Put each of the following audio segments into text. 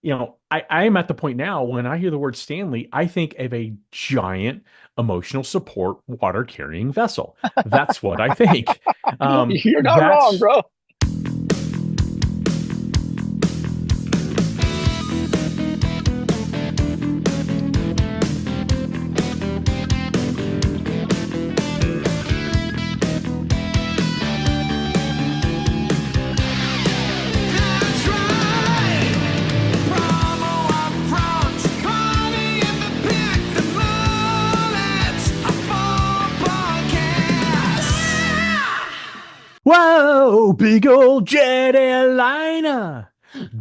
I am at the point now when I hear the word Stanley, I think of a giant emotional support water carrying vessel. That's what I think. You're not wrong, That's bro. That's right. Promo UPFront. Money in the pick. The bullets. A full podcast. whoa, big old jet airliner.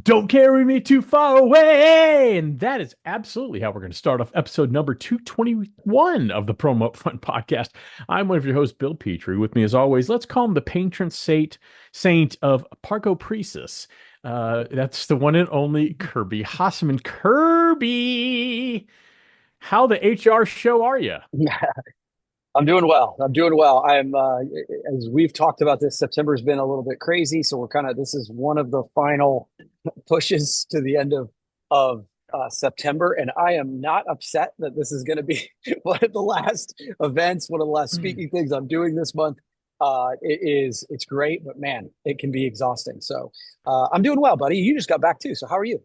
Don't carry me too far away. And that is absolutely how we're going to start off episode number 221 of the Promo UPFront podcast. I'm one of your hosts, Bill Petrie. With me, as always, let's call him the patron saint of Parcopresis. That's the one and only Kirby Hasseman. Kirby, how the HR show are you? I'm doing well. I'm doing well. As we've talked about this, September's been a little bit crazy. So this is one of the final pushes to the end of September. And I am not upset that this is going to be one of the last events, one of the last speaking things I'm doing this month. It's great, but man, it can be exhausting. So I'm doing well, buddy. You just got back too. So how are you?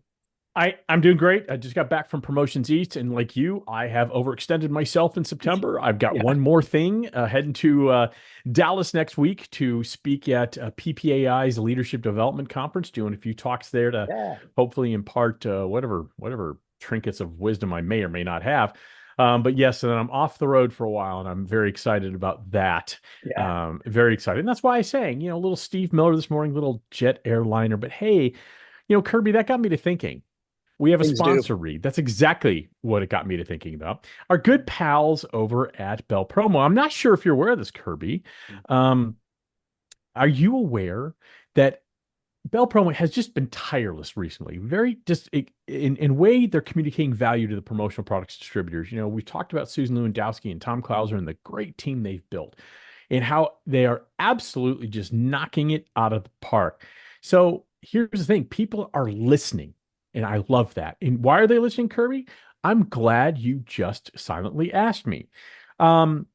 I'm doing great. I just got back from Promotions East, and like you, I have overextended myself in September. I've got Yeah. one more thing heading to Dallas next week to speak at PPAI's Leadership Development Conference, doing a few talks there to Yeah. hopefully impart whatever trinkets of wisdom I may or may not have. But yes, and then I'm off the road for a while, and I'm very excited about that. Yeah. Very excited, and that's why I sang, little Steve Miller this morning, little jet airliner. But hey, Kirby, that got me to thinking. We have a Things do. sponsor read. That's exactly what it got me to thinking about. Our good pals over at Bell Promo. I'm not sure if you're aware of this, Kirby. Um, are you aware that Bell Promo has just been tireless recently? Very just in way they're communicating value to the promotional products distributors. We've talked about Susan Lewandowski and Tom Klauser and the great team they've built and how they are absolutely just knocking it out of the park. So here's the thing: people are listening, and I love that. And why are they listening, Kirby? I'm glad you just silently asked me, um,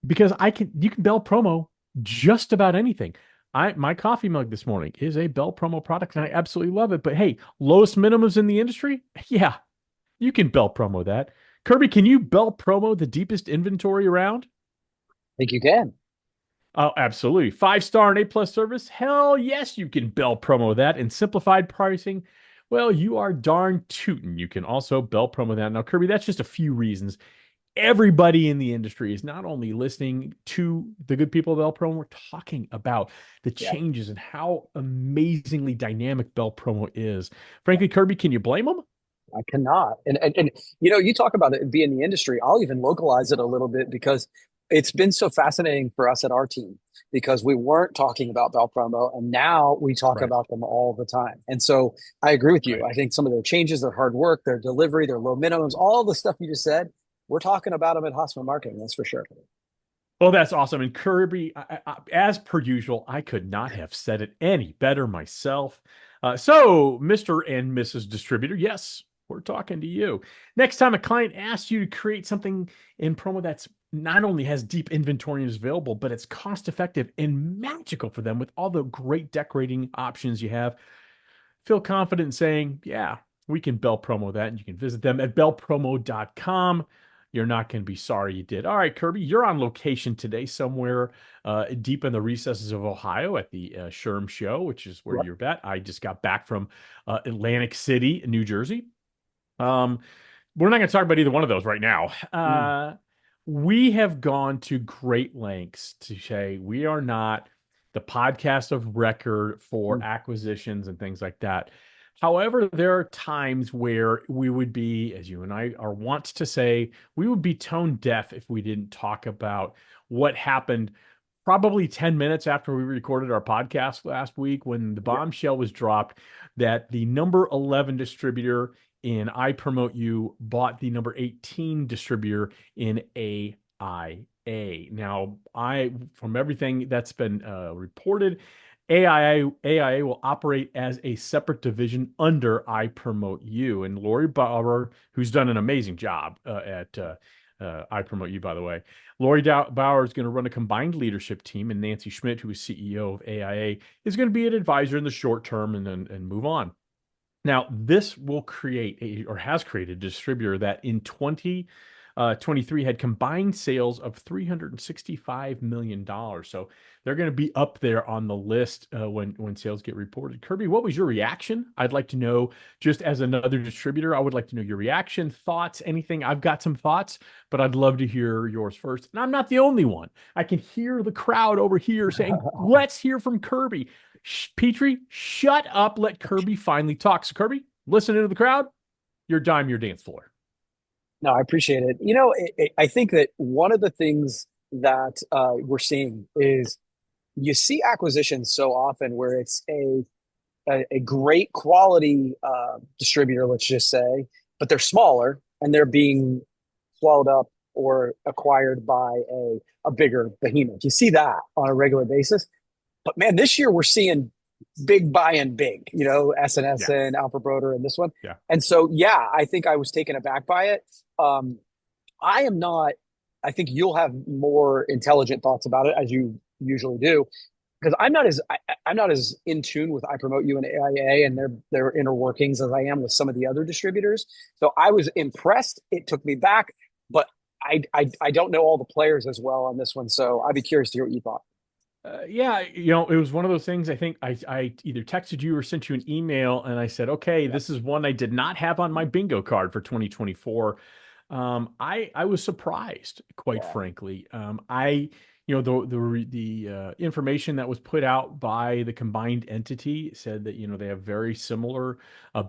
because you can Bell Promo just about anything. My coffee mug this morning is a Bell Promo product, and I absolutely love it. But hey, lowest minimums in the industry, yeah, you can Bell Promo that. Kirby, can you Bell Promo the deepest inventory around? Think you can. Oh, absolutely. 5-star and A+ service? Hell yes, you can Bell Promo that. And simplified pricing? Well, you are darn tootin'. You can also Bell Promo that. Now, Kirby, that's just a few reasons. Everybody in the industry is not only listening to the good people of Bell Promo, we're talking about the Yeah. changes and how amazingly dynamic Bell Promo is. Frankly, Kirby, can you blame them? I cannot. And you talk about it being the industry. I'll even localize it a little bit because it's been so fascinating for us at our team because we weren't talking about Bell Promo and now we talk Right, about them all the time. And so I agree with you. right. I think some of their changes, their hard work, their delivery, their low minimums, all the stuff you just said, we're talking about them at Hasseman Marketing. That's for sure. Oh, that's awesome. And Kirby, as per usual, I could not have said it any better myself. So, Mr. and Mrs. Distributor, yes, we're talking to you. Next time a client asks you to create something in promo that's not only has deep inventory and is available, but it's cost effective and magical for them with all the great decorating options you have, feel confident in saying, yeah, we can Bell Promo that. And you can visit them at bellpromo.com. You're not going to be sorry you did. All right, Kirby, you're on location today somewhere deep in the recesses of Ohio at the Sherm Show, which is where Right. you're at. I just got back from Atlantic City, New Jersey. Um, we're not going to talk about either one of those right now. Mm. We have gone to great lengths to say we are not the podcast of record for Mm. acquisitions and things like that. However, there are times where we would be, as you and I are wont to say, we would be tone deaf if we didn't talk about what happened probably 10 minutes after we recorded our podcast last week when the Yeah. bombshell was dropped that the number 11 distributor in iPROMOTEu bought the number 18 distributor in AIA. Now, from everything that's been reported, AIA will operate as a separate division under iPROMOTEu. And Lori Bauer, who's done an amazing job at iPROMOTEu, by the way, Lori Bauer is going to run a combined leadership team, and Nancy Schmidt, who is CEO of AIA, is going to be an advisor in the short term and move on. Now, this will create or has created a distributor that in 2023 had combined sales of $365 million. So they're going to be up there on the list when sales get reported. Kirby, what was your reaction? I'd like to know, just as another distributor, I would like to know your reaction, thoughts, anything. I've got some thoughts, but I'd love to hear yours first. And I'm not the only one. I can hear the crowd over here saying, let's hear from Kirby. Petrie, shut up. Let Kirby finally talk. So, Kirby, listen to the crowd. Your dime, your dance floor. No, I appreciate it. I think that one of the things that we're seeing is you see acquisitions so often where it's a great quality distributor, let's just say, but they're smaller and they're being swallowed up or acquired by a bigger behemoth. You see that on a regular basis. But man, this year we're seeing big buy-in big, SNS Yeah. and Alpha Broder and this one. Yeah. And so, yeah, I think I was taken aback by it. I am not, I think you'll have more intelligent thoughts about it as you usually do, because I'm not as in tune with iPromoteU and AIA and their inner workings as I am with some of the other distributors. So I was impressed. It took me back, but I don't know all the players as well on this one. So I'd be curious to hear what you thought. Yeah, it was one of those things. I think I either texted you or sent you an email, and I said, okay, Yeah. this is one I did not have on my bingo card for 2024. I was surprised, quite Yeah. frankly. The information that was put out by the combined entity said that they have very similar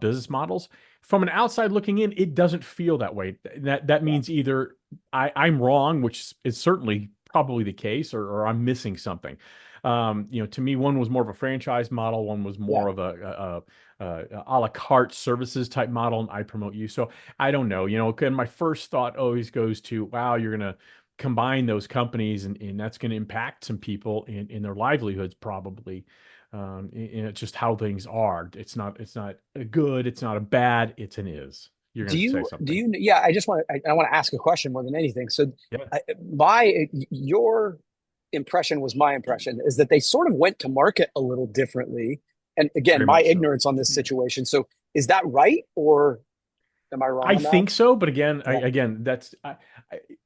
business models. From an outside looking in, it doesn't feel that way. That Yeah. means either I'm wrong, which is certainly probably the case, or I'm missing something. To me, one was more of a franchise model, one was Yeah. more of a la carte services type model, and iPromoteU. So I don't know. And my first thought always goes to, wow, you're going to combine those companies, and that's going to impact some people in their livelihoods probably. And it's just how things are. It's not a good, it's not a bad, it's an is. You're Do going to say do something. you, yeah, I want to ask a question more than anything. So Yeah, your impression was my impression is that they sort of went to market a little differently. And again, very my much so. ignorance on this situation. So is that right? Or am I wrong I on that? think so, but again, Yeah. that's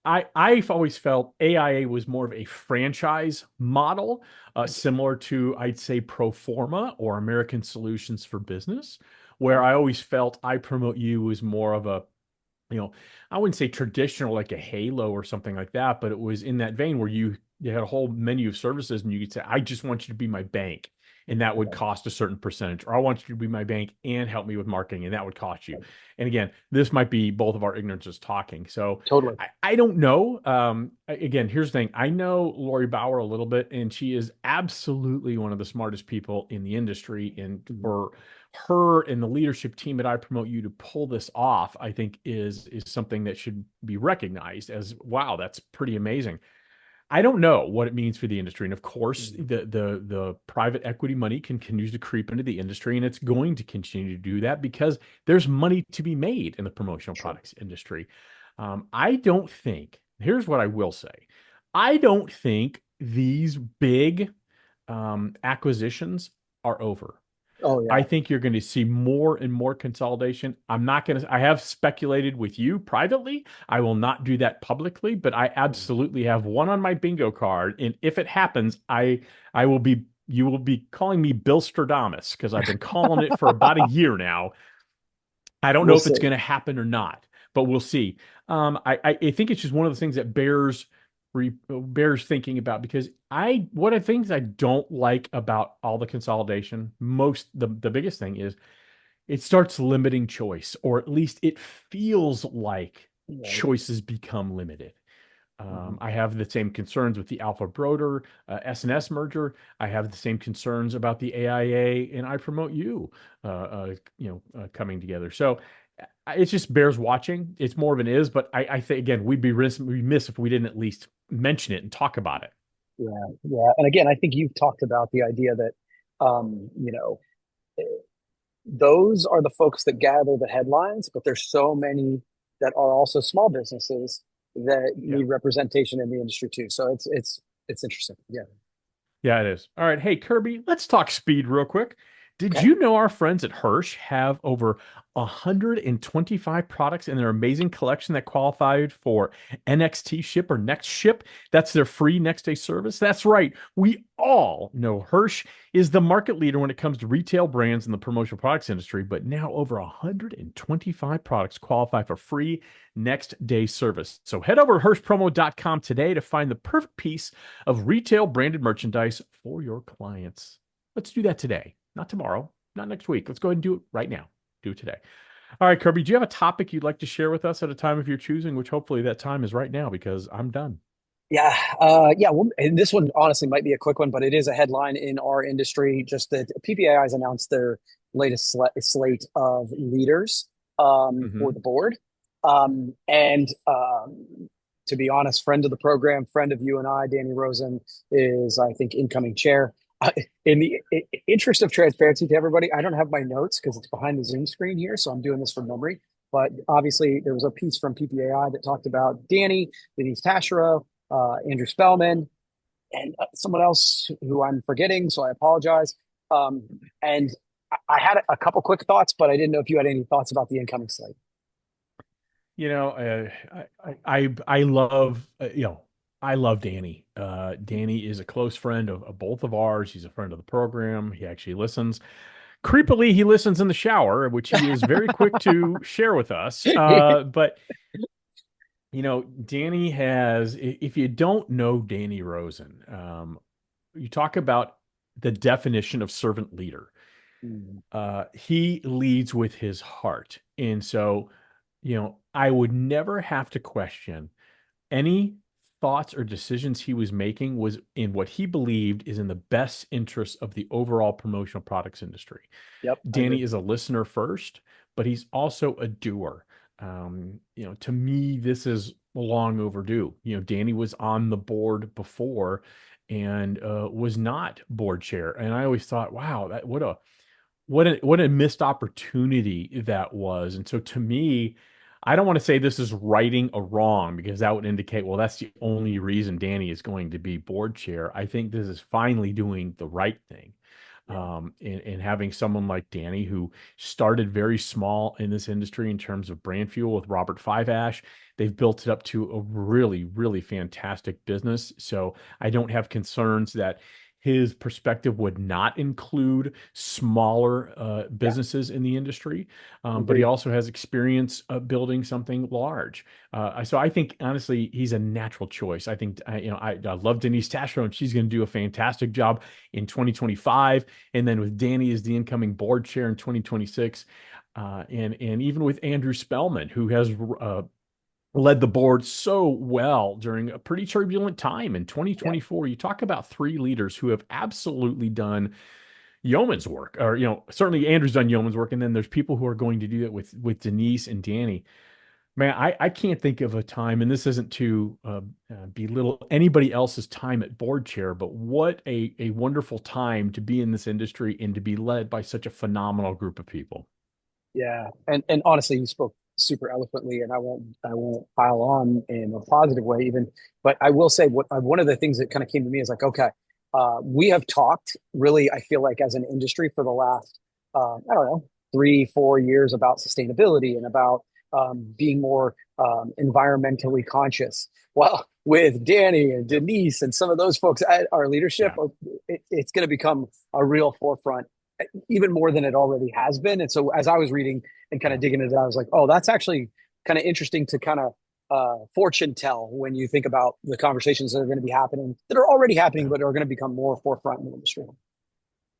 I've always felt AIA was more of a franchise model, similar to I'd say Proforma or American Solutions for Business, where I always felt I Promote You was more of a I wouldn't say traditional like a Halo or something like that, but it was in that vein where you had a whole menu of services and you could say, I just want you to be my bank. And that would Okay. cost a certain percentage, or I want you to be my bank and help me with marketing, and that would cost you. And again, this might be both of our ignorances talking. So Totally. I don't know. Again, here's the thing. I know Lori Bauer a little bit, and she is absolutely one of the smartest people in the industry. And Mhm. for her and the leadership team at I Promote You to pull this off, I think is something that should be recognized as, wow, that's pretty amazing. I don't know what it means for the industry. And of course, Mhm. the private equity money continues to creep into the industry, and it's going to continue to do that because there's money to be made in the promotional Sure. products industry. I don't think, here's what I will say. I don't think these big acquisitions are over. Oh I yeah. think you're going to see more and more consolidation. I have speculated with you privately. I will not do that publicly, but I Mhm. absolutely have one on my bingo card. And if it happens, you will be calling me Bill Stradamus because I've been calling it for about a year now. I don't know We'll if it's see. going to happen or not, but we'll see. I think it's just one of the things that bears thinking about because one of the things I don't like about all the consolidation, the biggest thing is it starts limiting choice, or at least it feels like Right. choices become limited. Mhm. I have the same concerns with the Alpha Broder SNS merger. I have the same concerns about the AIA and I Promote You, coming together. So it just bears watching. It's more of an is, but I think again we'd be remiss if we didn't at least mention it and talk about it. Yeah. Yeah. And again, I think you've talked about the idea that You know, those are the folks that gather the headlines, but there's so many that are also small businesses that Yeah. need representation in the industry too. So it's interesting. Yeah. Yeah, it is. All right. Hey, Kirby, let's talk speed real quick. Did Okay. you know our friends at Hirsch have over 125 products in their amazing collection that qualified for NXT Ship or Next Ship? That's their free next day service. That's right. We all know Hirsch is the market leader when it comes to retail brands in the promotional products industry, but now over 125 products qualify for free next day service. So head over to HirschPromo.com today to find the perfect piece of retail branded merchandise for your clients. Let's do that today, not tomorrow, not next week. Let's go ahead and do it right now. Do it today. All right, Kirby, do you have a topic you'd like to share with us at a time of your choosing, which hopefully that time is right now because I'm done. Yeah, yeah. Well, and this one honestly might be a quick one, but it is a headline in our industry. Just that PPAI has announced their latest slate of leaders for Mm-hmm. the board. And to be honest, friend of the program, friend of you and I, Danny Rosen is, I think, incoming chair. In the interest of transparency to everybody, I don't have my notes because it's behind the Zoom screen here, so I'm doing this from memory. But obviously, there was a piece from PPAI that talked about Danny, Denise Taschereau, Andrew Spellman, and someone else who I'm forgetting, so I apologize. And I had a couple quick thoughts, but I didn't know if you had any thoughts about the incoming slate. You know, I love I love Danny. Danny is a close friend of both of ours. He's a friend of the program. He actually listens. Creepily, he listens in the shower, which he is very quick to share with us. But Danny has, if you don't know Danny Rosen, you talk about the definition of servant leader. Mm, He leads with his heart. And so, I would never have to question any thoughts or decisions he was making was in what he believed is in the best interest of the overall promotional products industry. yep, I agree. Danny is a listener first, but he's also a doer. To me, this is long overdue. Danny was on the board before and was not board chair. And I always thought, wow, what a missed opportunity that was. And so to me, I don't want to say this is righting a wrong because that would indicate, well, that's the only reason Danny is going to be board chair. I think this is finally doing the right thing. Yeah, And having someone like Danny who started very small in this industry in terms of brand fuel with Robert Five Ash, they've built it up to a really, really fantastic business. So I don't have concerns that his perspective would not include smaller yeah, businesses in the industry, but he agreed. also has experience building something large. So I think honestly, he's a natural choice. I think I love Denise Taschereau, and she's going to do a fantastic job in 2025. And then with Danny as the incoming board chair in 2026, and even with Andrew Spellman, who has led the board so well during a pretty turbulent time in Yeah, 2024. You talk about three leaders who have absolutely done yeoman's work, or certainly Andrew's done yeoman's work, and then there's people who are going to do it with Denise and Danny. Man, I can't think of a time, and this isn't to belittle anybody else's time at board chair, but what a wonderful time to be in this industry and to be led by such a phenomenal group of people. yeah. And honestly, you spoke super eloquently, and I won't pile on in a positive way even, but I will say what one of the things that kind of came to me is like, okay, we have talked really, I feel like as an industry for the last, I don't know, 3, 4 years about sustainability and about being more environmentally conscious. Well, with Danny and Denise and some of those folks at our leadership, Yeah. it's going to become a real forefront even more than it already has been. And so as I was reading and kind of Yeah. digging into that, I was like, oh, that's actually kind of interesting to kind of fortune tell when you think about the conversations that are going to be happening, that are already happening, Yeah. but are going to become more forefront in the industry.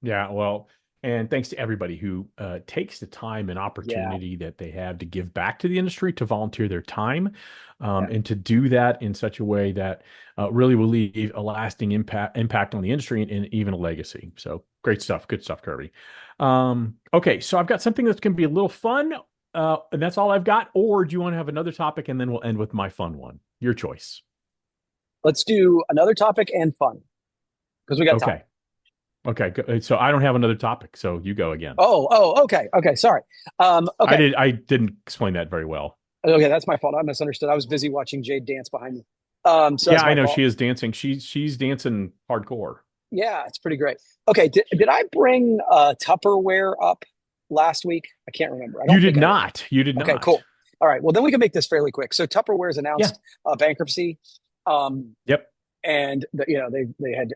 Yeah, well, and thanks to everybody who takes the time and Yeah, opportunity that they have to give back to the industry, to volunteer their time, yeah, and to do that in such a way that really will leave a lasting impact on the industry and even a legacy. So great stuff, good stuff, Kirby. Okay, so I've got something that's going to be a little fun, and that's all I've got. Or do you want to have another topic, and then we'll end with my fun one? Your choice. let's do another topic and fun because we got time. Okay. Okay, so I don't have another topic, so you go again. Okay. Sorry. Okay. I didn't explain that very well. Okay, that's my fault. I misunderstood. I was busy watching Jade dance behind me. So Yeah, that's I my know fault. she is dancing. She's dancing hardcore. Yeah, it's pretty great. Okay, did I bring Tupperware up last week? I can't remember. I You don't did think I did. not. You did Okay, not. cool. All right. Well, then we can make this fairly quick. So Tupperware's Yeah. announced bankruptcy, um, Yep. and they had,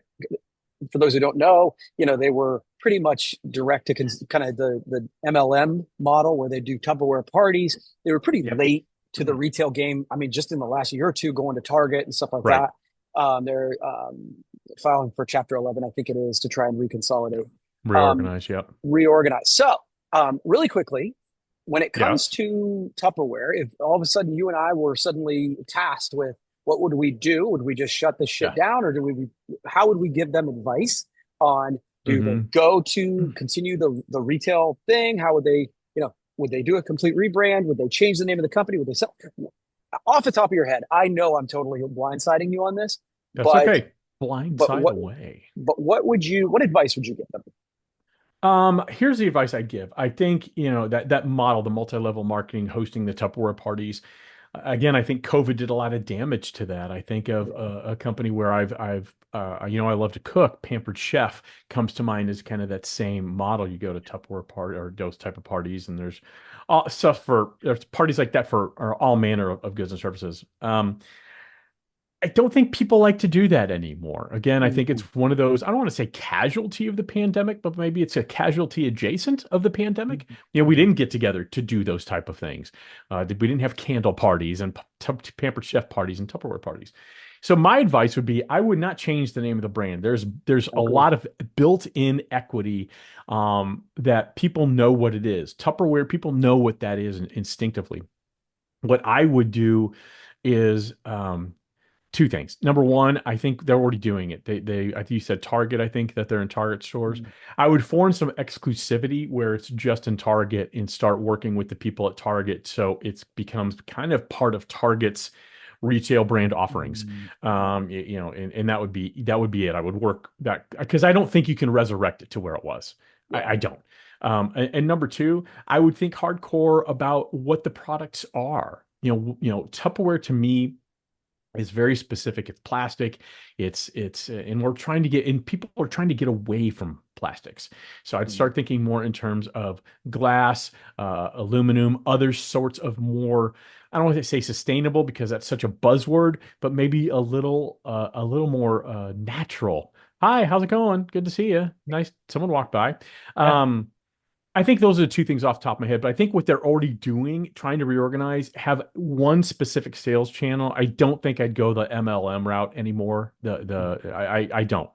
for those who don't know, they were pretty much direct to kind of the MLM model where they do Tupperware parties. They were pretty Yep. late to the retail game. I mean, just in the last year or two, going to Target and stuff like Right. that. They're filing for Chapter 11, I think it is, to try and reconsolidate, um, Reorganize. Yep. reorganize. So, really quickly, when it comes Yes. to Tupperware, if all of a sudden you and I were suddenly tasked with what would we do? Would we just shut this shit Yeah. down, or how would we give them advice on, do they Hmm. go to continue the retail thing? How would they, would they do a complete rebrand? Would they change the name of the company? Would they sell? Off the top of your head, I know I'm totally blindsiding you on this, That's but okay. Blind but side what away. what advice would you give them? Here's the advice I give. I think, that model, the multi-level marketing, hosting the Tupperware parties. Again, I think COVID did a lot of damage to that. I think of a company where I love to cook. Pampered Chef comes to mind as kind of that same model. You go to Tupperware party or those type of parties, and there's parties like that for all manner of goods and services. I don't think people like to do that anymore. Again, I think it's one of those, I don't want to say casualty of the pandemic, but maybe it's a casualty adjacent of the pandemic. We didn't get together to do those type of things. We didn't have candle parties and Pampered Chef parties and Tupperware parties. So my advice would be, I would not change the name of the brand. There's a Agree. lot of built-in equity, that people know what it is. Tupperware, people know what that is instinctively. What I would do is, two things. Number one, I think they're already doing it. I think you said Target. I think that they're in Target stores. I would form some exclusivity where it's just in Target and start working with the people at Target, so it becomes kind of part of Target's retail brand offerings. And that would be it. I would work that, because I don't think you can resurrect it to where it was. Yeah. I don't. And number two, I would think hardcore about what the products are. Tupperware to me is very specific. It's plastic. And we're trying to and people are trying to get away from plastics. So I'd start thinking more in terms of glass, aluminum, other sorts of more, I don't want to say sustainable because that's such a buzzword, but maybe a little more natural. Hi, how's it going? Good to see you. Nice. Someone walked by. I think those are the two things off the top of my head, but I think what they're already doing, trying to reorganize, have one specific sales channel. I don't think I'd go the MLM route anymore. I don't.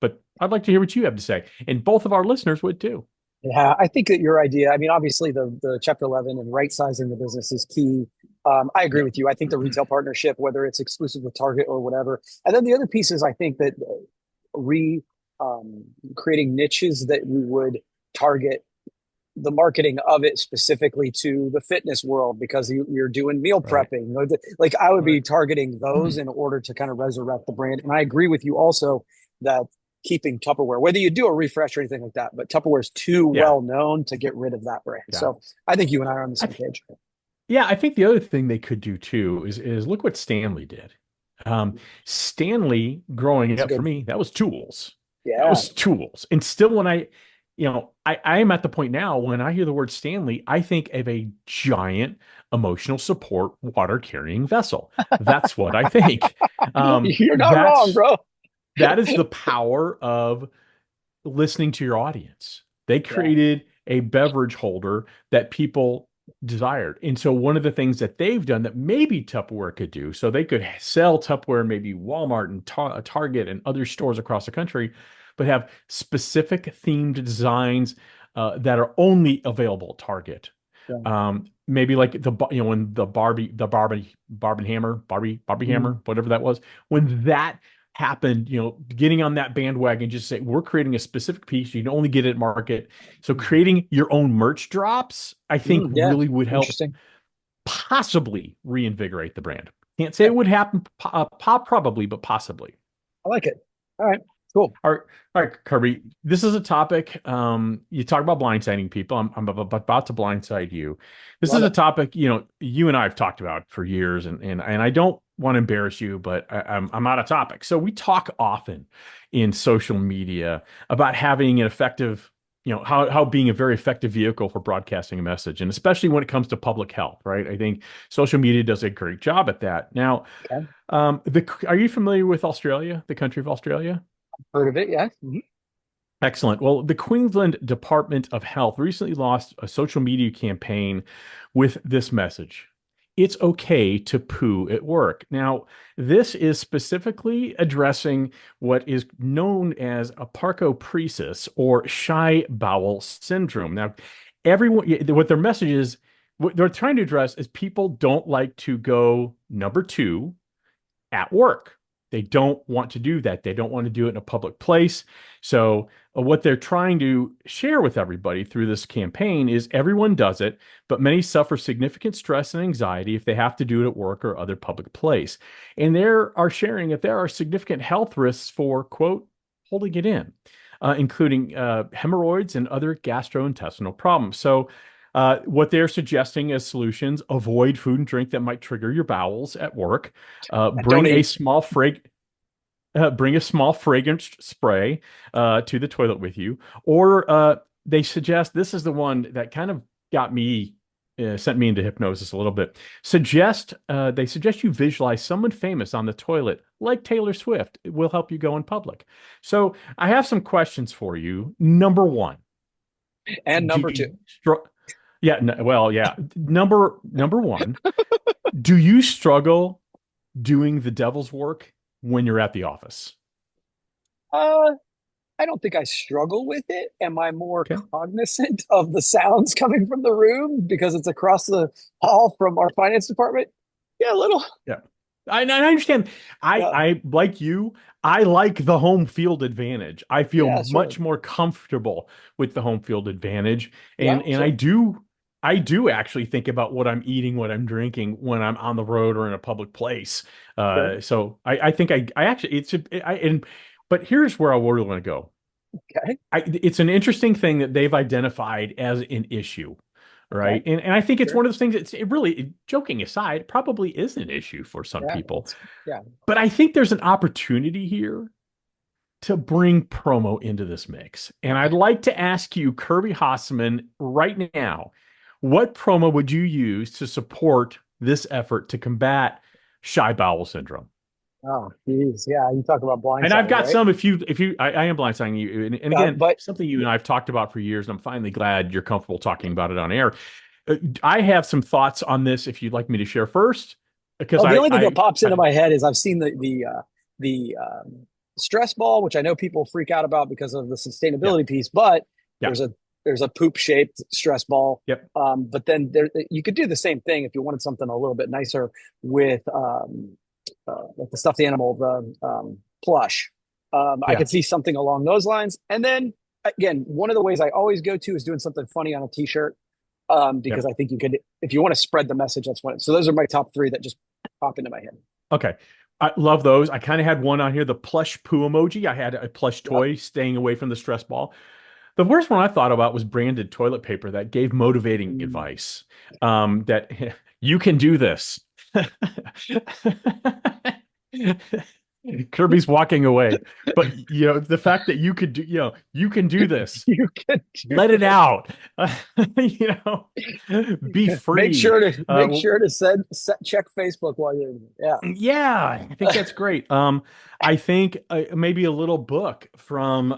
But I'd like to hear what you have to say. And both of our listeners would too. Yeah, I think that your idea, I mean, obviously the Chapter 11 and right sizing the business is key. I agree Yeah. with you. I think the retail partnership, whether it's exclusive with Target or whatever. And then the other piece is, I think that re creating niches that we would target the marketing of it specifically to the fitness world, because you're doing meal Right. prepping. Like, I would be Right. targeting those in order to kind of resurrect the brand. And I agree with you also that keeping Tupperware, whether you do a refresh or anything like that, but Tupperware is too Yeah. well known to get rid of that brand. Yeah. So I think you and I are on the I same th- page. yeah, I think the other thing they could do too is look what Stanley did. Stanley, growing It's up for good. me, that was tools. That Yeah. was tools. And still, when I am at the point now when I hear the word Stanley, I think of a giant emotional support water carrying vessel. That's what I think. You're not wrong, bro. That is the power of listening to your audience. They Yeah. created a beverage holder that people desired. And so one of the things that they've done that maybe Tupperware could do, so they could sell Tupperware in maybe Walmart and Target and other stores across the country, but have specific themed designs that are only available at Target. Yeah. Maybe like when Barbie Hammer, whatever that was, when that happened, getting on that bandwagon, just say, we're creating a specific piece. You can only get it at market. So creating your own merch drops, I think Yeah. really would help Interesting. possibly reinvigorate the brand. Can't say Yeah. it would happen, probably, but possibly. I like it. All right. Cool. All right, Kirby. This is a topic. You talk about blindsiding people. I'm about to blindside you. This is Love a it. topic, you and I have talked about for years, and I don't want to embarrass you, but I'm out of topic. So we talk often in social media about having an effective, how being a very effective vehicle for broadcasting a message, and especially when it comes to public health, right? I think social media does a great job at that. Now, Okay. are you familiar with Australia, the country of Australia? Heard of it? Yeah. Excellent. Well, the Queensland Department of Health recently launched a social media campaign with this message. It's okay to poo at work. Now, this is specifically addressing what is known as a parcopresis or shy bowel syndrome. Now, what their message is, what they're trying to address is people don't like to go number two at work. They don't want to do that. They don't want to do it in a public place. So, what they're trying to share with everybody through this campaign is everyone does it, but many suffer significant stress and anxiety if they have to do it at work or other public place. And they are sharing that there are significant health risks for, quote, holding it in, including hemorrhoids and other gastrointestinal problems. So, what they're suggesting as solutions: avoid food and drink that might trigger your bowels at work. Don't eat. Bring a small fragrance spray to the toilet with you. Or they suggest, this is the one that kind of got me, sent me into hypnosis a little bit. They suggest you visualize someone famous on the toilet, like Taylor Swift. It will help you go in public. So I have some questions for you. Number one, And do number you two. yeah, well, yeah. Number one, do you struggle doing the devil's work when you're at the office? Uh, I don't think I struggle with it. Am I more Okay. cognizant of the sounds coming from the room because it's across the hall from our finance department? Yeah, a little. Yeah. I understand. Yeah. I like you. I like the home field advantage. I feel Yeah, sure. much more comfortable with the home field advantage. Yeah, And sure. I do actually think about what I'm eating, what I'm drinking when I'm on the road or in a public place. Sure. So I think I actually but here's where I really want to go. Okay. It's an interesting thing that they've identified as an issue, Okay. right? And I think it's Sure. one of those things that's, it really, joking aside, probably is an issue for some Yeah. people. Yeah. But I think there's an opportunity here to bring promo into this mix. And I'd like to ask you, Kirby Hasseman, right now, what promo would you use to support this effort to combat shy bowel syndrome? Oh, geez. Yeah. You talk about And I've blindsiding, got right? some, I am blindsiding you. And again, But something you and I have talked about for years, and I'm finally glad you're comfortable talking about it on air. I have some thoughts on this if you'd like me to share first, because oh, the only thing that pops into I my head is I've seen the stress ball, which I know people freak out about because of the yeah, sustainability piece, but yeah, there's a poop shaped stress ball. yep, But then you could do the same thing if you wanted something a little bit nicer with like the stuffed animal, the plush. I yeah, could see something along those lines. And then again, one of the ways I always go to is doing something funny on a t-shirt. Because yep. I think you could, if you want to spread the message, that's one. So those are my top three that just pop into my head. Okay. I love those. I kind of had one on here, the plush poo emoji. I had a plush Yep. toy staying away from the stress ball. The worst one I thought about was branded toilet paper that gave motivating Mm. advice. That you can do this. Kirby's walking away, but the fact that you could do, you can do this. You can do Let it this. out. You know, be Make free. sure to make Well, sure to check Facebook while you're yeah. yeah, I think that's great. I think maybe a little book from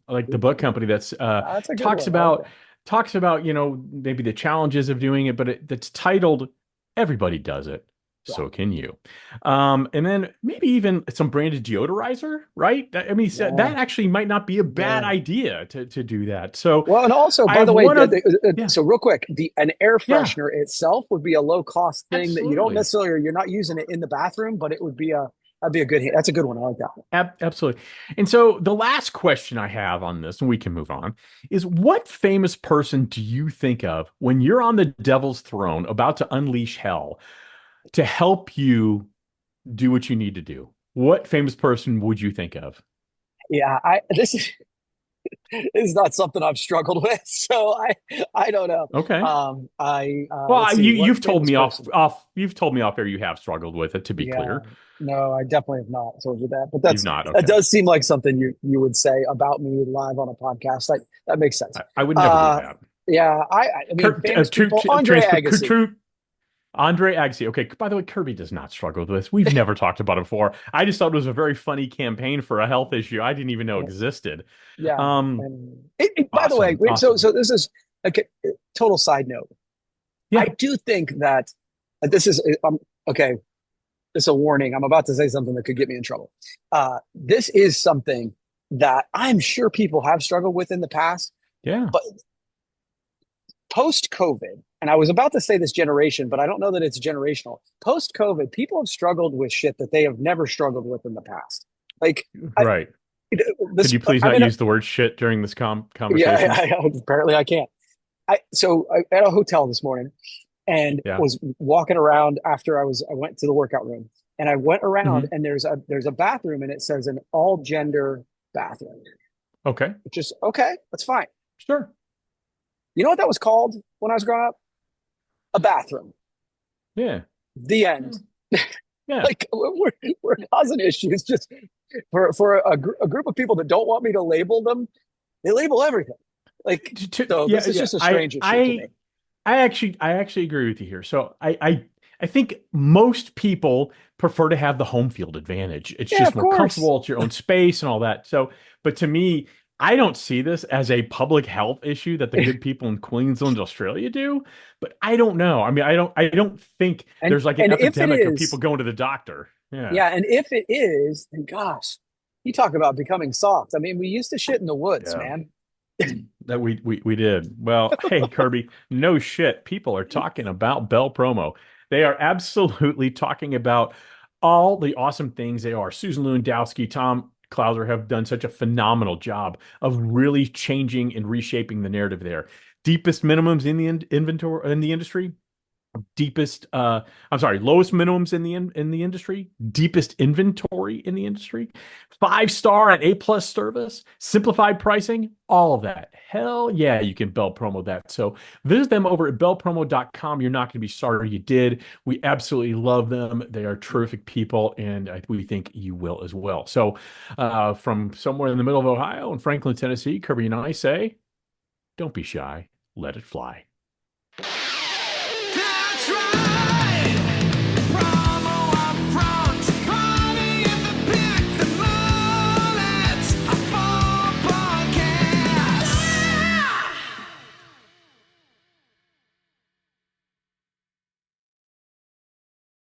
like the book company that's That's a good talks one. I like about that. talks about maybe the challenges of doing it, but that's titled "Everybody Does It, Yeah. So Can You." And then maybe even some branded deodorizer, right? I mean, so Yeah. that actually might not be a bad Yeah. idea to do that. So Well, and also, I by have the way, one of yeah, so real quick, the an air yeah, freshener itself would be a low cost thing that you don't absolutely. necessarily, or you're not using it in the bathroom, but it would be that'd be a good. That's a good one. I like that one. Absolutely. And so the last question I have on this, and we can move on, is what famous person do you think of when you're on the devil's throne about to unleash hell to help you do what you need to do? What famous person would you think of? Yeah, this is not something I've struggled with, so I don't know. Okay. I Well, let's see, what you've told famous me person? you've told me off air you have struggled with it, to be Yeah, clear. no, I definitely have not told you that, but You've not. that Okay. does seem like something you would say about me live on a podcast. That makes sense. I would never do Uh, that. yeah, I mean, famous people, Andre Agassi. True. Andre Agassi. Okay. By the way, Kirby does not struggle with this. We've never talked about it before. I just thought it was a very funny campaign for a health issue I didn't even know existed. Yeah, Um, and by the way, awesome. Awesome. so this is a total side note. I Yeah. do think that this is okay. This is a warning. I'm about to say something that could get me in trouble. This is something that I'm sure people have struggled with in the past, Yeah. but post COVID, and I was about to say this generation, but I don't know that it's generational. Post COVID, people have struggled with shit that they have never struggled with in the past. Like I, Right. Could this, you please I'm not in a, use the word shit during this yeah, conversation? apparently I can't. I at a hotel this morning and Yeah. was walking around after I went to the workout room and I went around Hmm. and there's a bathroom and it says an all gender bathroom, Okay. which is okay, that's fine. Sure. You know what that was called when I was growing up? A bathroom. Yeah. The end. Yeah. Like we're causing issues just for a group of people that don't want me to label them. They label everything. Like so, Yeah. this is Yeah. just a strange issue to me. I actually agree with you here. So I think most people prefer to have the home field advantage. It's Yeah, just of more course. comfortable. It's your own space and all that. So, but to me, I don't see this as a public health issue that the good people in Queensland, Australia do. But I don't know. I mean, I don't think And there's like an and if it epidemic of people is, going to the doctor. Yeah. yeah, and if it is, then gosh, you talk about becoming soft. I mean, we used to shit in the woods, Yeah. man. That we did. Well, hey, Kirby, no shit. People are talking about Bell Promo. They are absolutely talking about all the awesome things they are. Susan Lewandowski, Tom Klauser have done such a phenomenal job of really changing and reshaping the narrative there. Deepest minimums in the inventory in the industry, deepest I'm sorry, lowest minimums in the industry, deepest inventory in the industry, 5 star and A+ service, simplified pricing, all of that. Hell yeah, you can bell promo that. So visit them over at bellpromo.com. You're not going to be sorry you did. We absolutely love them. They are terrific people, and we think you will as well. So from somewhere in the middle of Ohio and Franklin, Tennessee, Kirby and I say, don't be shy, let it fly.